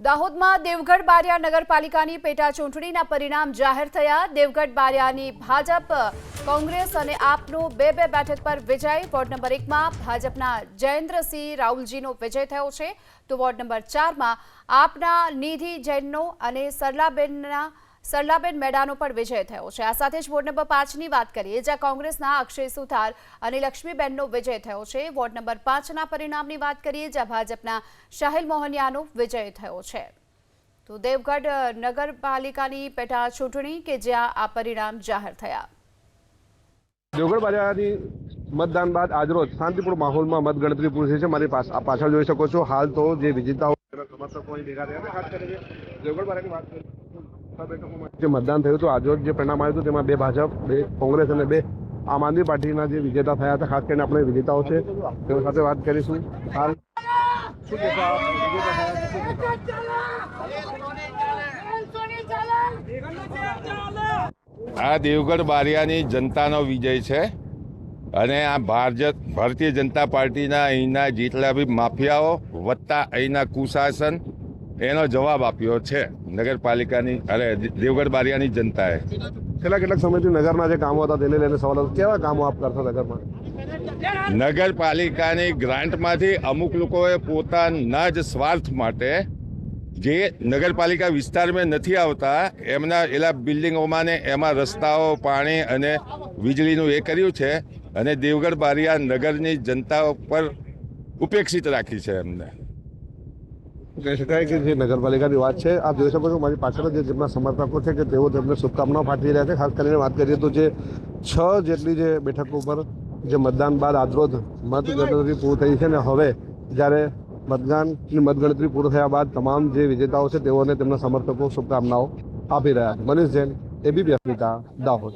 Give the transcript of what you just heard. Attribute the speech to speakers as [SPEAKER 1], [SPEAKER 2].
[SPEAKER 1] દાહોદમાં દેવગઢ બારિયા નગરપાલિકાની પેટા ચૂંટણીના પરિણામ જાહેર થયા। દેવગઢ બારિયાની ભાજપ, કોંગ્રેસ અને આપનો બે બેઠક પર વિજય। વોર્ડ નંબર 1માં ભાજપના જયેન્દ્રસિંહ રાઉલજીનો વિજય થયો છે, તો વોર્ડ નંબર 4માં આપના નિધિ જૈનનો અને સરલાબેન મેડાનો પણ વિજય થયો છે। આ સાથે જ વોર્ડ નંબર 5ની વાત કરીએ, જ્યાં કોંગ્રેસના અક્ષય સુથાર અને લક્ષ્મીબેનનો વિજય થયો છે। વોર્ડ નંબર 5ના પરિણામની વાત કરીએ, જ્યાં ભાજપના શાહિલ મોહનિયાનો વિજય થયો છે। તો દેવગઢ નગરપાલિકાની પેટા ચૂંટણી કે જ્યાં આ પરિણામ જાહેર થયા।
[SPEAKER 2] દેવગઢ બારિયાની મતદાન બાદ આજરોજ શાંતિપૂર્ણ માહોલમાં મતગણતરી પૂરી થઈ છે। મારી પાછળ જોઈ શકો છો, હાલ તો જે વિજેતાઓ સમર્થકો ભેગા થયા છે, ખાસ કરીને દેવગઢ બારિયાની વાત કરીએ જે મતદાન થયું હતું, આજરોજ જે પરિણામ આવ્યું હતું તેમાં 2 ભાજપ, 2 કોંગ્રેસ અને 2 આમ આદમી પાર્ટીના જે વિજેતા થયા હતા। ખાસ કરીને આપણે વિજેતાઓ છે તેઓ સાથે વાત કરીશું। હાલ શું કહેશો આપ?
[SPEAKER 3] આ દેવગઢ બારિયાની જનતાનો વિજય છે અને આ ભારતીય જનતા પાર્ટીના અહીંના જેટલા બી માફિયાઓ વત્તા અહીંના કુશાસન એનો જવાબ આપ્યો છે નગરપાલિકાની દેવગઢ બારિયાની જનતાએ।
[SPEAKER 2] છેલ્લા કેટલાક સમયથી નગરના જે કામો હતા તેને લઈને સવાલ હતો, કેવા કામો આપ કરશો નગરમાં?
[SPEAKER 3] નગરપાલિકાની ગ્રાન્ટમાંથી અમુક લોકોએ પોતાના જ સ્વાર્થ માટે જે નગરપાલિકા વિસ્તારમાં નથી આવતા એમના એલા બિલ્ડિંગોમાં ને એમાં રસ્તાઓ, પાણી અને વીજળીનું એ કર્યું છે અને દેવગઢ બારિયા નગરની જનતા પર ઉપેક્ષિત રાખી છે એમને।
[SPEAKER 2] કહી શકાય કે જે નગરપાલિકાની વાત છે, આપ જોઈ શકો છો મારી પાછળ જે જેમના સમર્થકો છે કે તેઓ તેમને શુભકામનાઓ પાઠવી રહ્યા છે। ખાસ કરીને વાત કરીએ તો જે 6 જેટલી જે બેઠકો પર જે મતદાન બાદ આજરોજ મતગણતરી પૂરી થઈ છે ને હવે જ્યારે મતગણતરી પૂરી થયા બાદ તમામ જે વિજેતાઓ છે તેઓને તેમના સમર્થકો શુભકામનાઓ આપી રહ્યા છે। મનીષ જૈન, એબીપી અસ્મિતા, દાહોદ।